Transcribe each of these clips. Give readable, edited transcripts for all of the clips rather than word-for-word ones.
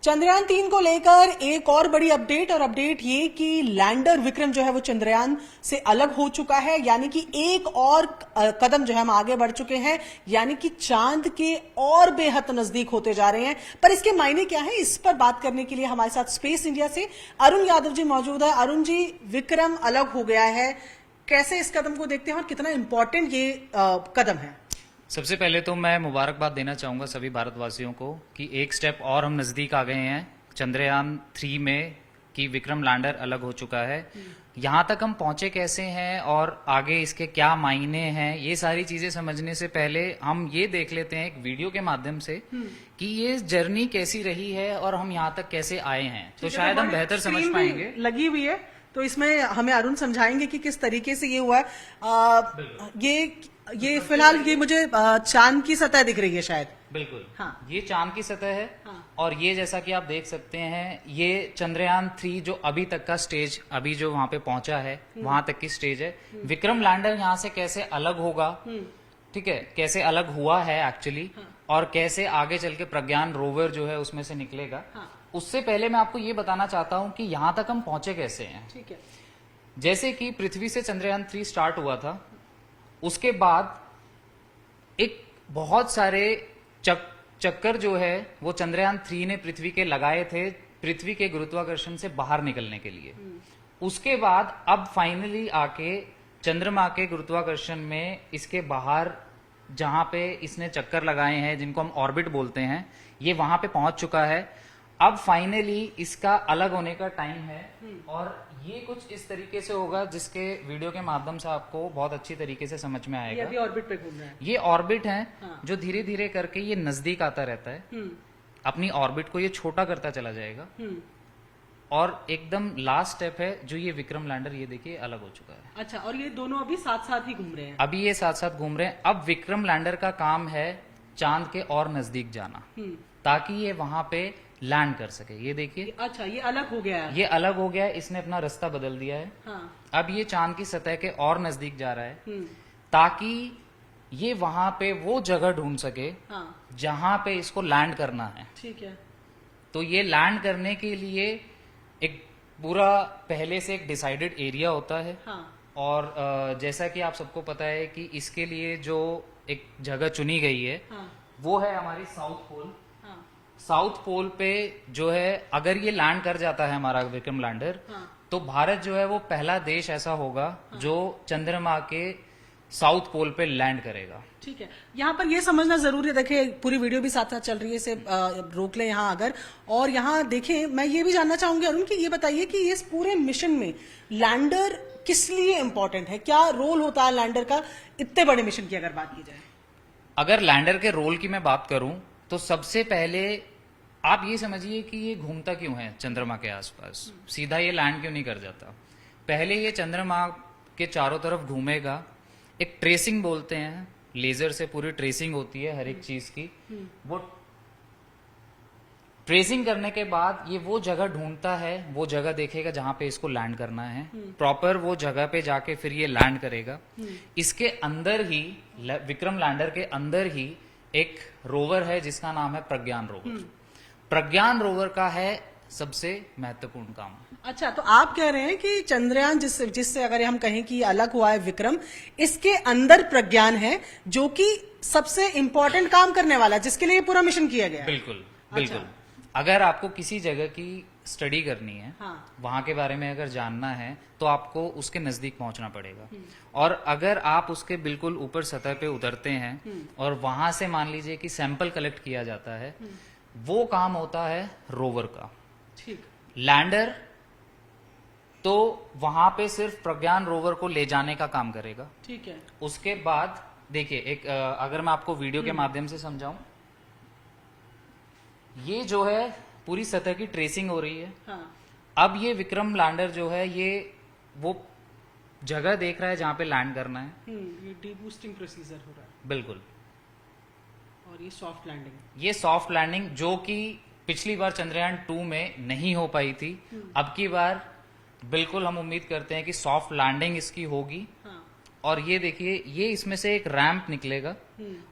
चंद्रयान 3 को लेकर एक और बड़ी अपडेट, और अपडेट ये कि लैंडर विक्रम जो है वो चंद्रयान से अलग हो चुका है, यानी कि एक और कदम जो है हम आगे बढ़ चुके हैं, यानी कि चांद के और बेहद नजदीक होते जा रहे हैं। पर इसके मायने क्या है, इस पर बात करने के लिए हमारे साथ स्पेस इंडिया से अरुण यादव जी मौजूद है। अरुण जी, विक्रम अलग हो गया है, कैसे इस कदम को देखते हैं और कितना इंपॉर्टेंट ये कदम है? सबसे पहले तो मैं मुबारकबाद देना चाहूंगा सभी भारतवासियों को कि एक स्टेप और हम नजदीक आ गए हैं चंद्रयान 3 में, कि विक्रम लैंडर अलग हो चुका है। यहाँ तक हम पहुंचे कैसे हैं और आगे इसके क्या मायने हैं, ये सारी चीजें समझने से पहले हम ये देख लेते हैं एक वीडियो के माध्यम से कि ये जर्नी कैसी रही है और हम यहाँ तक कैसे आए हैं, तो शायद हम बेहतर समझ पाएंगे। लगी हुई है तो इसमें हमें अरुण समझाएंगे कि किस तरीके से ये हुआ है। ये फिलहाल ये मुझे चांद की सतह दिख रही है शायद। बिल्कुल, हाँ। ये चांद की सतह है। हाँ। और ये जैसा कि आप देख सकते हैं, ये चंद्रयान 3 जो अभी तक का स्टेज, अभी जो वहां पे पहुंचा है वहां तक की स्टेज है। विक्रम लैंडर यहाँ से कैसे अलग होगा, ठीक है, कैसे अलग हुआ है एक्चुअली, और कैसे आगे चल के प्रज्ञान रोवर जो है उसमें से निकलेगा। उससे पहले मैं आपको ये बताना चाहता हूँ कि यहाँ तक हम पहुंचे कैसे हैं। ठीक है। जैसे कि पृथ्वी से चंद्रयान 3 स्टार्ट हुआ था, उसके बाद एक बहुत सारे चक्कर जो है वो चंद्रयान 3 ने पृथ्वी के लगाए थे, पृथ्वी के गुरुत्वाकर्षण से बाहर निकलने के लिए। उसके बाद अब फाइनली आके चंद्रमा के गुरुत्वाकर्षण में इसके बाहर जहां पे इसने चक्कर लगाए हैं, जिनको हम ऑर्बिट बोलते हैं, ये वहां पे पहुंच चुका है। अब फाइनली इसका अलग होने का टाइम है, और ये कुछ इस तरीके से होगा जिसके वीडियो के माध्यम से आपको बहुत अच्छी तरीके से समझ में आएगा। ये अभी ऑर्बिट पे घूम रहा है। ये ऑर्बिट है। हाँ। जो धीरे धीरे करके ये नजदीक आता रहता है, अपनी ऑर्बिट को ये छोटा करता चला जाएगा, और एकदम लास्ट स्टेप है जो ये विक्रम लैंडर, ये देखिए अलग हो चुका है। अच्छा, और ये दोनों अभी साथ साथ ही घूम रहे हैं? अभी ये साथ साथ घूम रहे हैं। अब विक्रम लैंडर का काम है चांद के और नजदीक जाना, ताकि ये वहां पे लैंड कर सके। ये देखिए, अच्छा, ये अलग हो गया है। ये अलग हो गया है, इसने अपना रास्ता बदल दिया है। हाँ। अब ये चांद की सतह के और नजदीक जा रहा है, ताकि ये वहां पे वो जगह ढूंढ सके जहां पे इसको लैंड करना है। ठीक है। तो ये लैंड करने के लिए एक पूरा पहले से एक डिसाइडेड एरिया होता है। हाँ। और जैसा कि आप सबको पता है कि इसके लिए जो एक जगह चुनी गई है, वो है हमारी साउथ पोल। साउथ पोल पे जो है, अगर ये लैंड कर जाता है हमारा विक्रम लैंडर, तो भारत जो है वो पहला देश ऐसा होगा जो चंद्रमा के साउथ पोल पे लैंड करेगा। ठीक है, यहाँ पर ये समझना जरूरी है। देखिए, पूरी वीडियो भी साथ साथ चल रही है, इसे रोक ले यहाँ अगर। और यहाँ देखें, मैं ये भी जानना चाहूंगी अरुण कि ये बताइए कि इस पूरे मिशन में लैंडर किस लिए इम्पोर्टेंट है, क्या रोल होता है लैंडर का इतने बड़े मिशन की अगर बात की जाए? अगर लैंडर के रोल की मैं बात करूं तो सबसे पहले आप ये समझिए कि ये घूमता क्यों है चंद्रमा के आसपास, सीधा ये लैंड क्यों नहीं कर जाता। पहले ये चंद्रमा के चारों तरफ घूमेगा, एक ट्रेसिंग बोलते हैं, लेजर से पूरी ट्रेसिंग होती है हर एक चीज की। वो ट्रेसिंग करने के बाद ये वो जगह ढूंढता है, वो जगह देखेगा जहां पे इसको लैंड करना है, प्रॉपर वो जगह पे जाके फिर ये लैंड करेगा। इसके अंदर ही, विक्रम लैंडर के अंदर ही एक रोवर है जिसका नाम है प्रज्ञान रोवर। प्रज्ञान रोवर का है सबसे महत्वपूर्ण काम। अच्छा, तो आप कह रहे हैं कि चंद्रयान जिससे अगर हम कहें कि अलग हुआ है विक्रम, इसके अंदर प्रज्ञान है जो कि सबसे इंपॉर्टेंट काम करने वाला है, जिसके लिए पूरा मिशन किया गया है। बिल्कुल बिल्कुल। अच्छा। अगर आपको किसी जगह की स्टडी करनी है, वहां के बारे में अगर जानना है, तो आपको उसके नजदीक पहुंचना पड़ेगा। और अगर आप उसके बिल्कुल ऊपर सतह पे उतरते हैं और वहां से मान लीजिए कि सैंपल कलेक्ट किया जाता है, वो काम होता है रोवर का। ठीक। लैंडर तो वहां पे सिर्फ प्रज्ञान रोवर को ले जाने का काम करेगा। ठीक है। उसके बाद देखिए, एक अगर मैं आपको वीडियो के माध्यम से समझाऊं, ये जो है पूरी सतह की ट्रेसिंग हो रही है। अब ये विक्रम लैंडर जो है, ये वो जगह देख रहा है जहां पे लैंड करना है। ये डीबूस्टिंग प्रोसीजर हो रहा है। बिल्कुल। और ये सॉफ्ट लैंडिंग, ये सॉफ्ट लैंडिंग जो कि पिछली बार चंद्रयान 2 में नहीं हो पाई थी, अब की बार बिल्कुल हम उम्मीद करते हैं कि सॉफ्ट लैंडिंग इसकी होगी। और ये देखिए, ये इसमें से एक रैंप निकलेगा,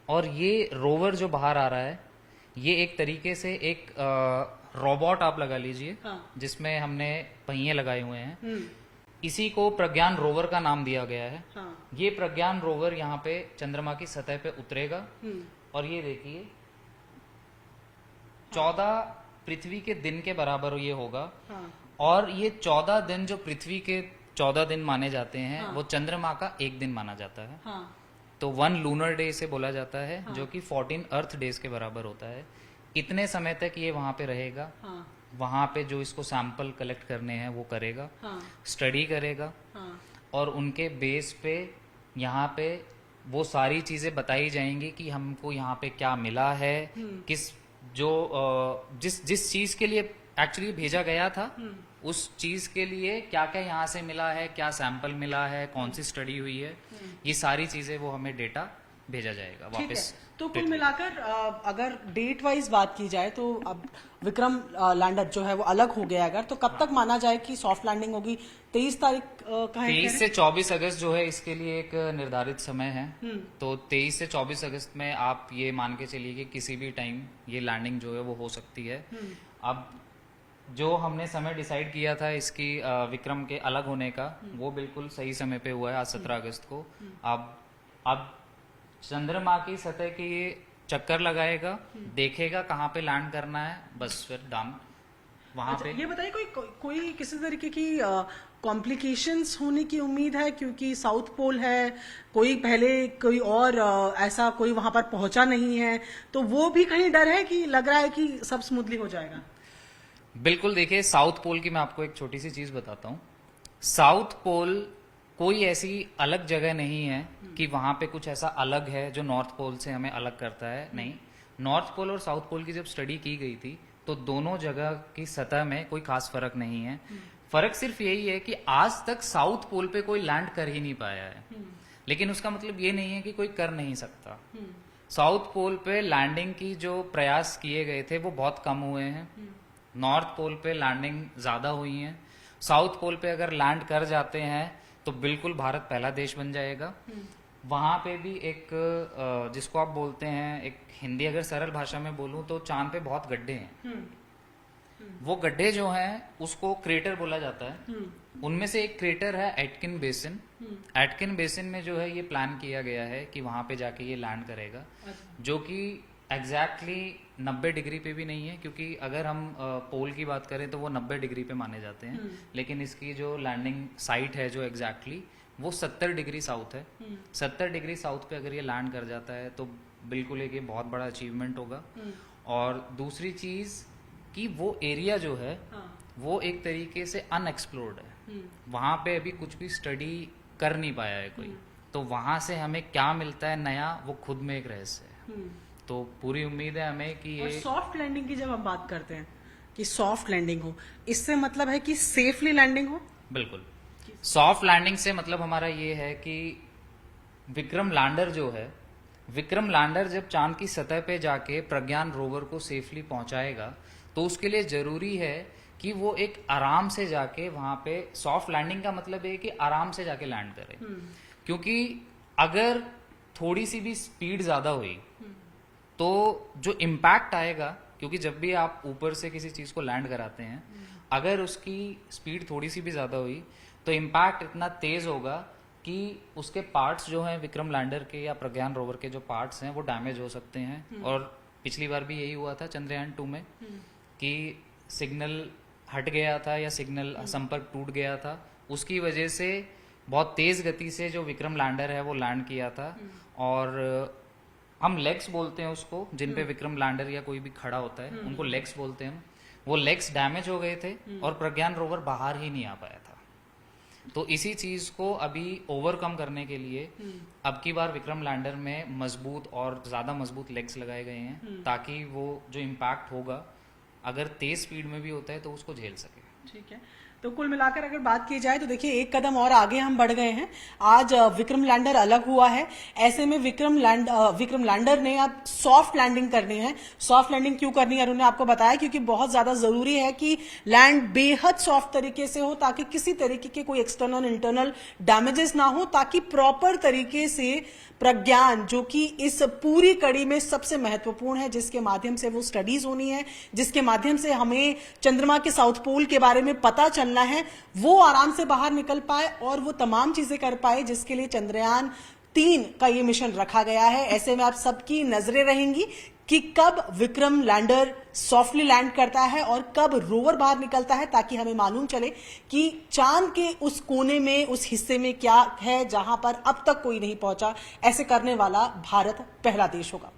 और ये रोवर जो बाहर आ रहा है, ये एक तरीके से एक रोबोट आप लगा लीजिए, हाँ। जिसमें हमने पहिए लगाए हुए हैं। हम्म। इसी को प्रज्ञान रोवर का नाम दिया गया है। हाँ। ये प्रज्ञान रोवर यहाँ पे चंद्रमा की सतह पे उतरेगा हम्म। और ये देखिए 14 पृथ्वी के दिन के बराबर ये होगा। हाँ। और ये 14 दिन जो पृथ्वी के 14 दिन माने जाते हैं, हाँ। वो चंद्रमा का एक दिन माना जाता है। हाँ। तो 1 लूनर डे से बोला जाता है, जो कि 14 अर्थ डेज के बराबर होता है। इतने समय तक ये वहां पे रहेगा। हाँ। वहां पे जो इसको सैंपल कलेक्ट करने हैं वो करेगा, हाँ। स्टडी करेगा, हाँ। और उनके बेस पे यहाँ पे वो सारी चीजें बताई जाएंगी कि हमको यहाँ पे क्या मिला है, किस जो जिस जिस चीज के लिए एक्चुअली भेजा गया था, उस चीज के लिए क्या क्या यहाँ से मिला है, क्या सैंपल मिला है, कौन सी स्टडी हुई है, ये सारी चीजें वो हमें डेटा भेजा जाएगा ठीक है। वापस। तो कुल मिलाकर अगर डेट वाइज बात की जाए तो अब विक्रम लैंडर जो है वो अलग हो गया, अगर तो कब तक माना जाए कि सॉफ्ट लैंडिंग होगी? 23 तारीख का है 23 से 24 अगस्त जो है इसके लिए एक निर्धारित समय है। तो 23 से 24 अगस्त में आप ये मान के चलिए कि किसी भी टाइम ये लैंडिंग जो है वो हो सकती है। अब जो हमने समय डिसाइड किया था इसकी विक्रम के अलग होने का, वो बिल्कुल सही समय पे हुआ है, आज 17 अगस्त को। अब चंद्रमा की सतह के ये चक्कर लगाएगा, देखेगा कहाँ पे लैंड करना है, बस फिर डन वहां पे। ये बताइए कोई किसी तरीके की कॉम्प्लिकेशंस होने की उम्मीद है? क्योंकि साउथ पोल है, कोई पहले कोई और ऐसा कोई वहां पर पहुंचा नहीं है, तो वो भी कहीं डर है कि लग रहा है कि सब स्मूथली हो जाएगा? बिल्कुल, देखिए साउथ पोल की मैं आपको एक छोटी सी चीज बताता हूँ। साउथ पोल कोई ऐसी अलग जगह नहीं है कि वहां पे कुछ ऐसा अलग है जो नॉर्थ पोल से हमें अलग करता है। नहीं, नॉर्थ पोल और साउथ पोल की जब स्टडी की गई थी तो दोनों जगह की सतह में कोई खास फर्क नहीं है। फर्क सिर्फ यही है कि आज तक साउथ पोल पे कोई लैंड कर ही नहीं पाया है, लेकिन उसका मतलब ये नहीं है कि कोई कर नहीं सकता। साउथ पोल पे लैंडिंग की जो प्रयास किए गए थे वो बहुत कम हुए हैं। नॉर्थ पोल पे लैंडिंग ज्यादा हुई है। साउथ पोल पे अगर लैंड कर जाते हैं तो बिल्कुल भारत पहला देश बन जाएगा। वहां पे भी एक जिसको आप बोलते हैं, एक हिंदी अगर सरल भाषा में बोलूं तो चांद पे बहुत गड्ढे हैं। वो गड्ढे जो हैं उसको क्रेटर बोला जाता है। उनमें से एक क्रेटर है एटकिन बेसिन। एटकिन बेसिन में जो है ये प्लान किया गया है कि वहां पे जाके ये लैंड करेगा, जो कि एग्जैक्टली 90 डिग्री पे भी नहीं है, क्योंकि अगर हम पोल की बात करें तो वो 90 डिग्री पे माने जाते हैं, लेकिन इसकी जो लैंडिंग साइट है जो एग्जैक्टली वो 70 डिग्री साउथ है। 70 डिग्री साउथ पे अगर ये लैंड कर जाता है तो बिल्कुल एक ये बहुत बड़ा अचीवमेंट होगा। और दूसरी चीज कि वो एरिया जो है वो एक तरीके से अनएक्सप्लोर्ड है। वहां पे अभी कुछ भी स्टडी कर नहीं पाया है कोई, तो वहां से हमें क्या मिलता है नया, वो खुद में एक रहस्य है। तो पूरी उम्मीद है हमें कि ये सॉफ्ट लैंडिंग की जब हम बात करते हैं कि सॉफ्ट लैंडिंग हो, इससे मतलब है कि सेफली लैंडिंग हो? बिल्कुल, सॉफ्ट लैंडिंग से मतलब हमारा ये है कि विक्रम लैंडर जो है, विक्रम लैंडर जब चांद की सतह पे जाके प्रज्ञान रोवर को सेफली पहुंचाएगा तो उसके लिए जरूरी है कि वो एक आराम से जाके वहां पे, सॉफ्ट लैंडिंग का मतलब है कि आराम से जाके लैंड करे। क्योंकि अगर थोड़ी सी भी स्पीड ज्यादा हुई तो जो इम्पैक्ट आएगा, क्योंकि जब भी आप ऊपर से किसी चीज को लैंड कराते हैं, अगर उसकी स्पीड थोड़ी सी भी ज्यादा हुई तो इम्पैक्ट इतना तेज होगा कि उसके पार्ट्स जो हैं विक्रम लैंडर के या प्रज्ञान रोवर के जो पार्ट्स हैं वो डैमेज हो सकते हैं। और पिछली बार भी यही हुआ था चंद्रयान 2 में कि सिग्नल हट गया था या सिग्नल संपर्क टूट गया था, उसकी वजह से बहुत तेज गति से जो विक्रम लैंडर है वो लैंड किया था। और हम लेग्स बोलते हैं उसको, जिन पे विक्रम लैंडर या कोई भी खड़ा होता है उनको लेग्स बोलते हैं। वो लेग्स डैमेज हो गए थे और प्रज्ञान रोवर बाहर ही नहीं आ पाया था। तो इसी चीज को अभी ओवरकम करने के लिए अब की बार विक्रम लैंडर में मजबूत और ज्यादा मजबूत लेग्स लगाए गए हैं, ताकि वो जो इम्पैक्ट होगा अगर तेज स्पीड में भी होता है तो उसको झेल सके। ठीक है, तो कुल मिलाकर अगर बात की जाए तो देखिए एक कदम और आगे हम बढ़ गए हैं। आज विक्रम लैंडर अलग हुआ है, ऐसे में विक्रम लैंडर ने अब सॉफ्ट लैंडिंग करनी है। सॉफ्ट लैंडिंग क्यों करनी है अरुण ने आपको बताया, क्योंकि बहुत ज्यादा जरूरी है कि लैंड बेहद सॉफ्ट तरीके से हो, ताकि किसी तरीके के कोई एक्सटर्नल इंटरनल डैमेजेस ना हो, ताकि प्रॉपर तरीके से प्रज्ञान, जो कि इस पूरी कड़ी में सबसे महत्वपूर्ण है, जिसके माध्यम से वो स्टडीज होनी है, जिसके माध्यम से हमें चंद्रमा के साउथ पोल के बारे में पता चलना है, वो आराम से बाहर निकल पाए और वो तमाम चीजें कर पाए जिसके लिए चंद्रयान 3 का ये मिशन रखा गया है। ऐसे में आप सबकी नजरें रहेंगी कि कब विक्रम लैंडर सॉफ्टली लैंड करता है और कब रोवर बाहर निकलता है, ताकि हमें मालूम चले कि चांद के उस कोने में, उस हिस्से में क्या है जहां पर अब तक कोई नहीं पहुंचा। ऐसे करने वाला भारत पहला देश होगा।